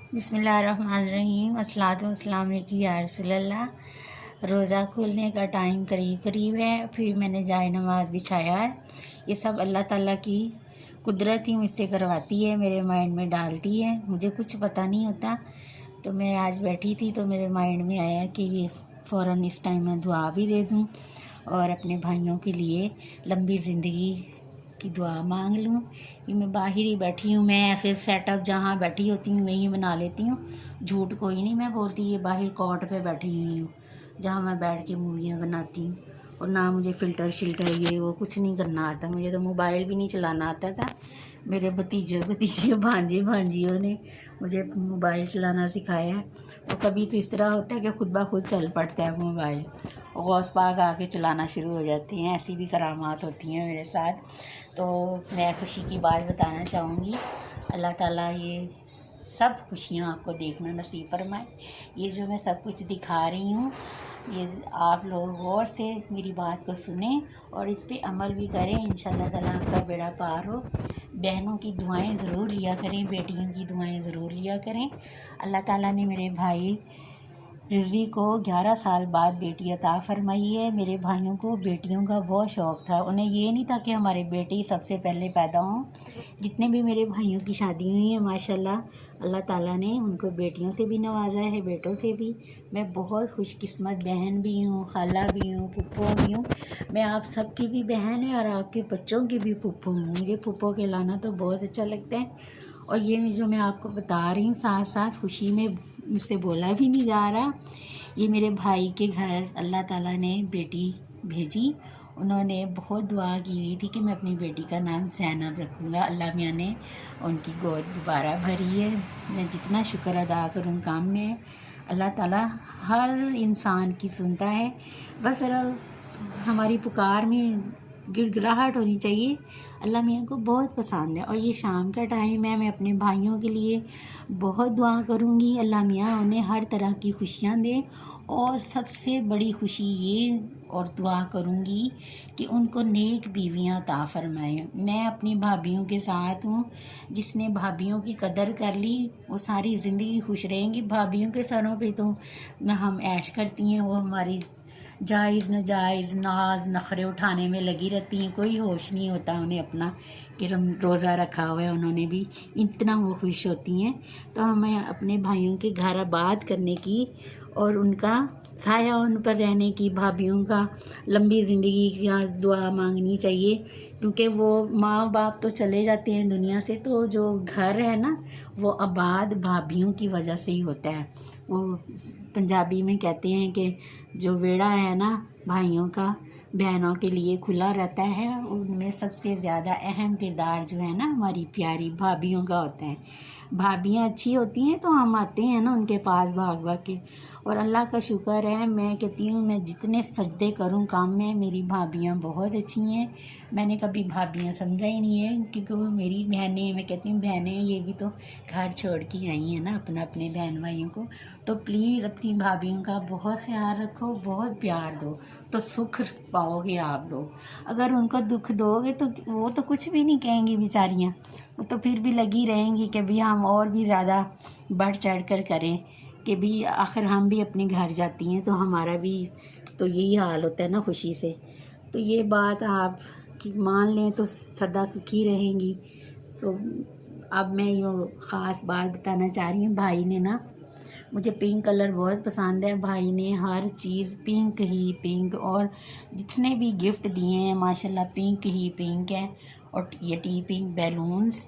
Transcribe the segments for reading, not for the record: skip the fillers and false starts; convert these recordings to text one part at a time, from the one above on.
बिस्मिल्लाहिर्रहमानिर्रहीम अस्सलातु वस्सलाम या रसूलल्लाह। रोज़ा खोलने का टाइम करीब करीब है, फिर मैंने जाए नमाज़ बिछाया है। ये सब अल्लाह ताला की कुदरत ही मुझसे करवाती है, मेरे माइंड में डालती है, मुझे कुछ पता नहीं होता। तो मैं आज बैठी थी तो मेरे माइंड में आया कि ये फ़ौरन इस टाइम मैं दुआ भी दे दूँ और अपने भाइयों के लिए लंबी ज़िंदगी की दुआ मांग लूँ। कि मैं बाहर ही बैठी हूँ, मैं ऐसे सेटअप जहाँ बैठी होती हूँ वहीं बना लेती हूँ, झूठ कोई नहीं मैं बोलती। ये बाहर कॉट पे बैठी हुई हूँ जहाँ मैं बैठ के मूवियाँ बनाती हूँ, और ना मुझे फ़िल्टर शिल्टर ये वो कुछ नहीं करना आता। मुझे तो मोबाइल भी नहीं चलाना आता था। मेरे भतीजे भांजे भांजियों ने मुझे मोबाइल चलाना सिखाया है। और कभी तो इस तरह होता है कि खुद ब खुद चल पड़ता है मोबाइल, और गौस पाक आके चलाना शुरू हो जाते हैं। ऐसी भी करामात होती हैं मेरे साथ। तो मैं खुशी की बात बताना चाहूँगी, अल्लाह ताला ये सब खुशियाँ आपको देखना नसीब फरमाए। ये जो मैं सब कुछ दिखा रही हूँ, ये आप लोग गौर से मेरी बात को सुने और इस पे अमल भी करें। इंशाल्लाह ताला आपका बेड़ा पार हो। बहनों की दुआएं ज़रूर लिया करें, बेटियों की दुआएं ज़रूर लिया करें। अल्लाह ताला ने मेरे भाई रिज़ी को 11 साल बाद बेटी अता फरमाई है। मेरे भाइयों को बेटियों का बहुत शौक़ था, उन्हें ये नहीं था कि हमारे बेटे ही सबसे पहले पैदा हों। जितने भी मेरे भाइयों की शादी हुई है माशाल्लाह, अल्लाह ताला ने उनको बेटियों से भी नवाजा है, बेटों से भी। मैं बहुत खुशकिस्मत बहन भी हूँ, खाला भी हूँ, फुप्पो भी हूँ। मैं आप सबकी भी बहन है और आपके बच्चों की भी फुप्पो हूँ। मुझे फुप्पो कहलाना तो बहुत अच्छा लगता है। और ये जो मैं आपको बता रही हूँ, साथ साथ खुशी में मुझसे बोला भी नहीं जा रहा। ये मेरे भाई के घर अल्लाह ताला ने बेटी भेजी। उन्होंने बहुत दुआ की हुई थी कि मैं अपनी बेटी का नाम ज़ैनब रखूँगा। अल्लाह मियाँ ने उनकी गोद दोबारा भरी है। मैं जितना शुक्र अदा करूँ काम में। अल्लाह ताला हर इंसान की सुनता है, बस ज़रा हमारी पुकार में गिड़गिड़ाहट होनी चाहिए। अल्लाह मियाँ को बहुत पसंद है। और ये शाम का टाइम है, मैं अपने भाइयों के लिए बहुत दुआ करूँगी, अल्लाह मियाँ उन्हें हर तरह की खुशियाँ दे। और सबसे बड़ी खुशी ये और दुआ करूँगी कि उनको नेक बीवियाँ अता फरमाए। मैं अपनी भाभियों के साथ हूँ। जिसने भाभियों की कदर कर ली वो सारी ज़िंदगी खुश रहेंगी। भाभियों के सरों पे तो ना हम ऐश करती हैं, वो हमारी जायज़ नाजायज़ नाज नखरे उठाने में लगी रहती हैं। कोई होश नहीं होता उन्हें अपना कि रोज़ा रखा हुआ है, उन्होंने भी इतना वो खुश होती हैं। तो हमें अपने भाइयों के घर आबाद करने की और उनका साया उन पर रहने की, भाभियों का लंबी ज़िंदगी की दुआ मांगनी चाहिए। क्योंकि वो माँ बाप तो चले जाते हैं दुनिया से, तो जो घर है ना वो आबाद भाभियों की वजह से ही होता है। वो पंजाबी में कहते हैं कि जो वेड़ा है ना भाइयों का, बहनों के लिए खुला रहता है। उनमें सबसे ज़्यादा अहम किरदार जो है ना हमारी प्यारी भाभियों का होता है। भाभियाँ अच्छी होती हैं तो हम आते हैं ना उनके पास भाग भाग के। और अल्लाह का शुक्र है, मैं कहती हूँ मैं जितने सजदे करूँ काम में, मेरी भाभियाँ बहुत अच्छी हैं। मैंने कभी भाभियाँ समझा ही नहीं है, क्योंकि वो मेरी बहनें, मैं कहती हूँ बहनें ये भी तो घर छोड़ के आई हैं ना अपने बहन भाइयों को। तो प्लीज़ अपनी भाभियों का बहुत ख्याल रखो, बहुत प्यार दो, तो सुख पाओगे आप लोग। अगर उनको दुख दोगे तो वो तो कुछ भी नहीं कहेंगी बेचारियाँ, वो तो फिर भी लगी रहेंगी कि भी हम और भी ज़्यादा बढ़ चढ़ कर करें, कि भी आखिर हम भी अपने घर जाती हैं तो हमारा भी तो यही हाल होता है ना खुशी से। तो ये बात आप कि मान लें तो सदा सुखी रहेंगी। तो अब मैं यूँ ख़ास बात बताना चाह रही हूँ। भाई ने ना, मुझे पिंक कलर बहुत पसंद है, भाई ने हर चीज़ पिंक ही पिंक, और जितने भी गिफ्ट दिए हैं माशाल्लाह पिंक ही पिंक है। और ये टी पिंक बैलून्स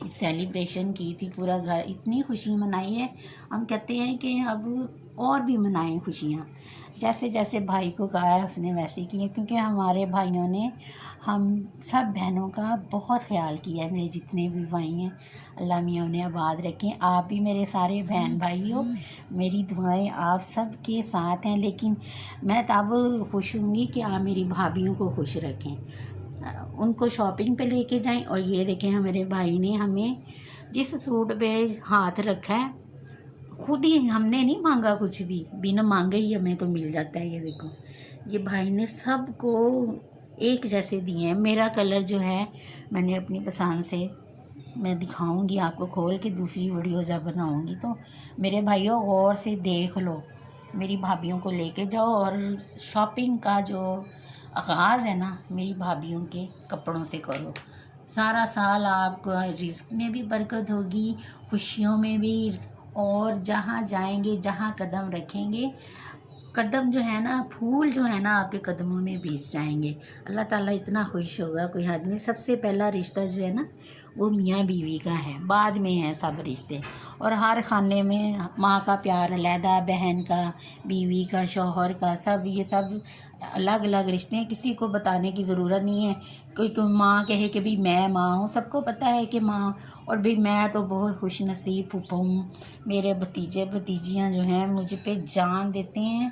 सेलिब्रेशन की थी, पूरा घर इतनी खुशी मनाई है। हम कहते हैं कि अब और भी मनाएं खुशियाँ। जैसे जैसे भाई को कहा है उसने वैसे किया, क्योंकि हमारे भाइयों ने हम सब बहनों का बहुत ख्याल किया है। मेरे जितने भी भाई हैं अल्लाह मियाँ उन्हें आबाद रखें। आप भी मेरे सारे बहन भाई हो, मेरी दुआएं आप सब के साथ हैं। लेकिन मैं तब खुश हूँगी कि आप मेरी भाभियों को खुश रखें, उनको शॉपिंग पे लेके जाएं। और ये देखें मेरे भाई ने हमें जिस सूट पे हाथ रखा है, खुद ही, हमने नहीं मांगा कुछ भी, बिना मांगे ही हमें तो मिल जाता है। ये देखो, ये भाई ने सबको एक जैसे दिए हैं। मेरा कलर जो है मैंने अपनी पसंद से मैं दिखाऊंगी आपको खोल के दूसरी वीडियो जब बनाऊंगी। तो मेरे भाइयों गौर से देख लो, मेरी भाभियों को लेके जाओ और शॉपिंग का जो आगाज़ है ना मेरी भाभियों के कपड़ों से करो। सारा साल आपको रिस्क में भी बरकत होगी, खुशियों में भी, और जहाँ जाएंगे जहाँ कदम रखेंगे, कदम जो है ना, फूल जो है ना आपके कदमों में बीच जाएंगे। अल्लाह ताला इतना खुश होगा कोई हद नहीं। सबसे पहला रिश्ता जो है ना वो मियाँ बीवी का है, बाद में है सब रिश्ते। और हर खाने में माँ का प्यार अलहदा, बहन का, बीवी का, शौहर का, सब ये सब अलग अलग रिश्ते हैं। किसी को बताने की ज़रूरत नहीं है। कोई माँ कहे कि भाई मैं माँ हूँ, सबको पता है कि माँ। और भाई मैं तो बहुत खुश नसीब फूफा हूँ। मेरे भतीजे भतीजियाँ जो हैं मुझ पे जान देते हैं।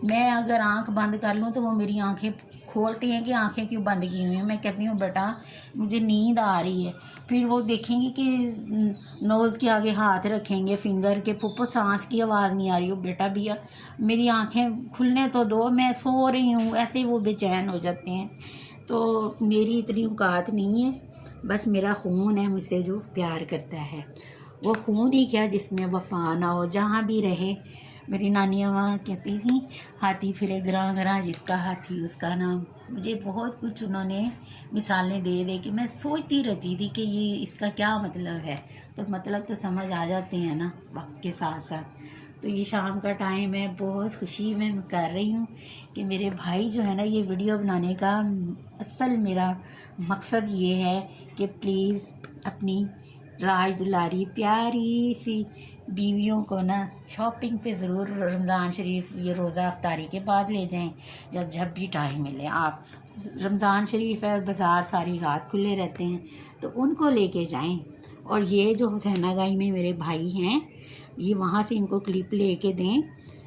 मैं अगर आंख बंद कर लूँ तो वो मेरी आंखें खोलती हैं कि आंखें क्यों बंद की हुई हैं। मैं कहती हूँ बेटा मुझे नींद आ रही है। फिर वो देखेंगे कि नोज़ के आगे हाथ रखेंगे, फिंगर के, फुप्पो सांस की आवाज़ नहीं आ रही हो बेटा भैया मेरी आंखें खुलने तो दो, मैं सो रही हूँ। ऐसे वो बेचैन हो जाते हैं। तो मेरी इतनी औकात नहीं है, बस मेरा खून है मुझसे जो प्यार करता है। वो खून ही क्या जिसमें वफा ना हो, जहाँ भी रहे। मेरी नानी अम्मा कहती थी हाथी फिरे ग्रां ग्रां, जिसका हाथी उसका नाम। मुझे बहुत कुछ उन्होंने मिसालें दे दे कि मैं सोचती रहती थी कि ये इसका क्या मतलब है। तो मतलब तो समझ आ जाते हैं ना वक्त के साथ साथ। तो ये शाम का टाइम है, बहुत खुशी में कर रही हूँ कि मेरे भाई जो है ना, ये वीडियो बनाने का असल मेरा मकसद ये है कि प्लीज़ अपनी राज दुलारी प्यारी सी बीवियों को ना शॉपिंग पे ज़रूर रमज़ान शरीफ ये रोज़ा अफ्तारी के बाद ले जाएं, जब भी टाइम मिले आप। रमज़ान शरीफ है, बाज़ार सारी रात खुले रहते हैं, तो उनको लेके जाएं। और ये जो हुसैनागाई में मेरे भाई हैं, ये वहाँ से इनको क्लिप लेके दें।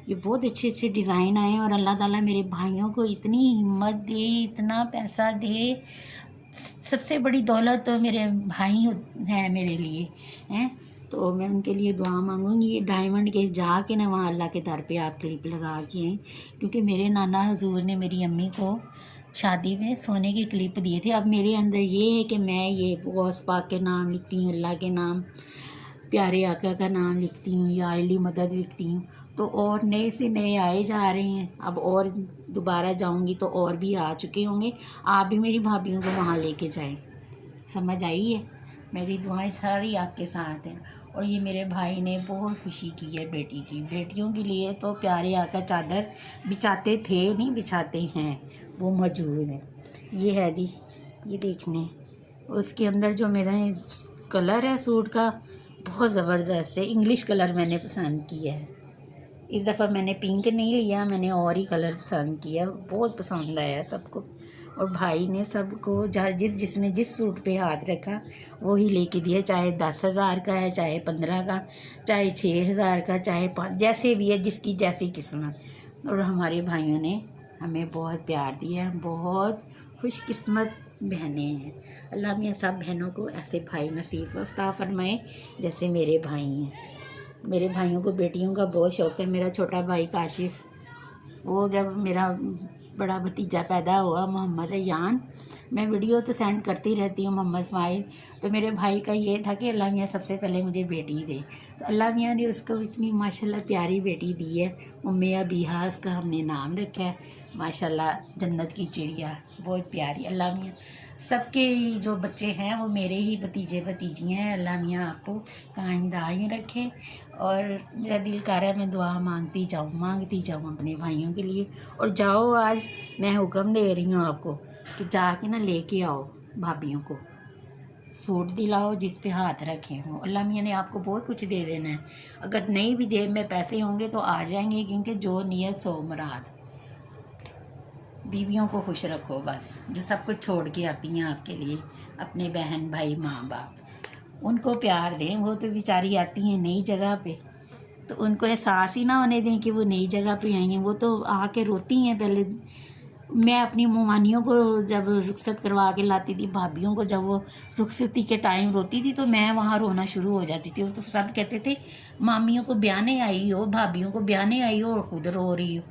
ये बहुत अच्छे अच्छे डिज़ाइन आए हैं। और अल्लाह ताला मेरे भाइयों को इतनी हिम्मत दे, इतना पैसा दे। सबसे बड़ी दौलत तो मेरे भाई हैं मेरे लिए, हैं। तो मैं उनके लिए दुआ मांगूंगी। ये डायमंड के जाके ना वहाँ अल्लाह के दर पे आप क्लिप लगा के आएँ, क्योंकि मेरे नाना हुजूर ने मेरी अम्मी को शादी में सोने की क्लिप दिए थे। अब मेरे अंदर ये है कि मैं ये गौस पाक के नाम लिखती हूँ, अल्लाह के नाम, प्यारे आका का नाम लिखती हूँ, या अली मदद लिखती हूँ। तो और नए से नए आए जा रहे हैं। अब और दोबारा जाऊंगी तो और भी आ चुके होंगे। आप भी मेरी भाभियों को वहाँ लेके जाएं। समझ आई है? मेरी दुआएं सारी आपके साथ हैं। और ये मेरे भाई ने बहुत खुशी की है बेटी की। बेटियों के लिए तो प्यारे आका चादर बिछाते थे, नहीं बिछाते हैं, वो मौजूद है। ये है जी, ये देखने। उसके अंदर जो मेरा कलर है सूट का बहुत ज़बरदस्त है। इंग्लिश कलर मैंने पसंद किया है। इस दफ़ा मैंने पिंक नहीं लिया, मैंने और ही कलर पसंद किया। बहुत पसंद आया सबको। और भाई ने सबको जहाँ जिसने जिस सूट पे हाथ रखा वो ही लेके दिया, चाहे 10,000 का है, चाहे 15 का, चाहे 6,000 का, चाहे 5, जैसे भी है, जिसकी जैसी किस्मत। और हमारे भाइयों ने हमें बहुत प्यार दिया। बहुत खुशकिस्मत बहनें हैं। अल्लाह मियाँ सब बहनों को ऐसे भाई नसीब अता फरमाए जैसे मेरे भाई हैं। मेरे भाइयों को बेटियों का बहुत शौक़ है। मेरा छोटा भाई काशिफ, वो जब मेरा बड़ा भतीजा पैदा हुआ मोहम्मद अयान, मैं वीडियो तो सेंड करती रहती हूँ मोहम्मद फ़ाइल, तो मेरे भाई का ये था कि अल्लाह मियाँ सबसे पहले मुझे बेटी दे। तो अल्लाह मियाँ ने उसको इतनी माशाल्लाह प्यारी बेटी दी है। उम्मे अबीहा उसका हमने नाम रखा है। माशाल्लाह जन्नत की चिड़िया, बहुत प्यारी। अल्लाह मियाँ सबके जो बच्चे हैं वो मेरे ही भतीजे भतीजियाँ हैं। अल्लाह मियाँ आपको कायम दायम रखे। और मेरा दिल कर रहा है मैं दुआ मांगती जाऊँ अपने भाइयों के लिए। और जाओ, आज मैं हुक्म दे रही हूँ आपको कि जाके ना लेके आओ भाभियों को, सूट दिलाओ जिस पे हाथ रखे हों। अल्लाह मियाँ ने आपको बहुत कुछ दे देना है। अगर नहीं भी जेब में पैसे होंगे तो आ जाएंगे, क्योंकि जो नियत सो मुराद। बीवियों को खुश रखो बस, जो सब कुछ छोड़ के आती हैं आपके लिए, अपने बहन भाई माँ बाप, उनको प्यार दें। वो तो बेचारी आती हैं नई जगह पे, तो उनको एहसास ही ना होने दें कि वो नई जगह पे आई हैं। वो तो आके रोती हैं। पहले मैं अपनी मुमानियों को जब रुखसत करवा के लाती थी, भाभियों को जब वो रुखसती के टाइम रोती थी, तो मैं वहाँ रोना शुरू हो जाती थी। तो सब कहते थे मामियों को ब्याने आई हो, भाभियों को ब्याने आई हो और खुद रो रही हो।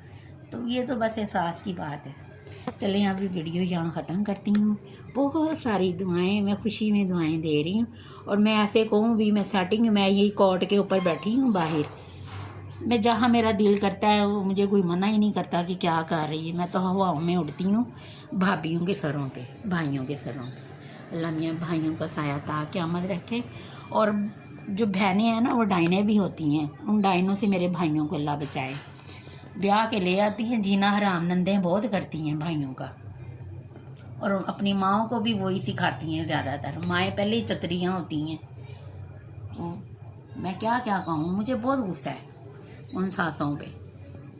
तो ये तो बस एहसास की बात है। चलें अभी वीडियो यहाँ ख़त्म करती हूँ। बहुत सारी दुआएं, मैं खुशी में दुआएं दे रही हूँ। और मैं ऐसे कहूँ भी, मैं सेटिंग मैं यही कोर्ट के ऊपर बैठी हूँ बाहर, मैं जहाँ मेरा दिल करता है वो मुझे कोई मना ही नहीं करता कि क्या कर रही है। मैं तो हवाओं में उड़ती हूँ भाभीयों के सरों पे, भाइयों के सरों पे। अल्लाह मियाँ भाइयों का साया ता क़यामत रखे। और जो बहनें हैं ना वो डाइनें भी होती हैं, उन डाइनों से मेरे भाइयों को अल्लाह बचाए। ब्याह के ले आती हैं, जीना हराम नंदें बहुत करती हैं भाइयों का, और अपनी माओं को भी वही सिखाती हैं। ज़्यादातर माएँ पहले ही चतरियाँ होती हैं। मैं क्या क्या कहूँ, मुझे बहुत गुस्सा है उन सासों पे।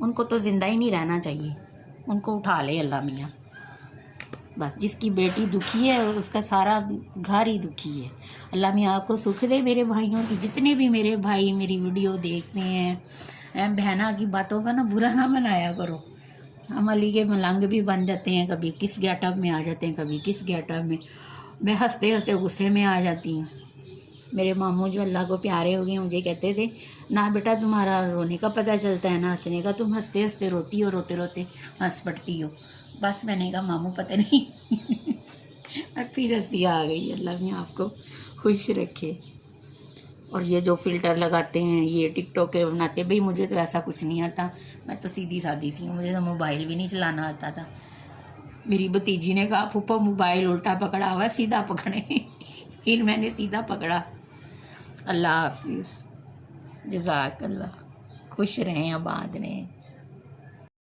उनको तो ज़िंदा ही नहीं रहना चाहिए, उनको उठा ले अल्लाह मियाँ। बस जिसकी बेटी दुखी है उसका सारा घर ही दुखी है। अल्लाह मियाँ आपको सुख दे मेरे भाइयों की। जितने भी मेरे भाई मेरी वीडियो देखते हैं, बहना की बातों का ना बुरा ना मनाया करो। हम अली के मलंग भी बन जाते हैं, कभी किस गेटअप में आ जाते हैं, कभी किस गेटअप में। मैं हंसते हंसते गुस्से में आ जाती हूँ। मेरे मामू जो अल्लाह को प्यारे हो गए मुझे कहते थे, ना बेटा तुम्हारा रोने का पता चलता है ना हंसने का, तुम हंसते हंसते रोती हो, रोते रोते हंस पड़ती हो। बस मैंने कहा मामू पता नहीं और फिर हंसी आ गई। अल्लाह में आपको खुश रखे। और ये जो फ़िल्टर लगाते हैं, ये टिकटॉक के बनाते, भाई मुझे तो ऐसा कुछ नहीं आता। मैं तो सीधी सादी सी हूँ, मुझे तो मोबाइल भी नहीं चलाना आता था। मेरी भतीजी ने कहा फूफा मोबाइल उल्टा पकड़ा हुआ है, सीधा पकड़े फिर मैंने सीधा पकड़ा। अल्लाह हाफिज़, जज़ाकल्लाह। खुश रहें, आबाद रहें।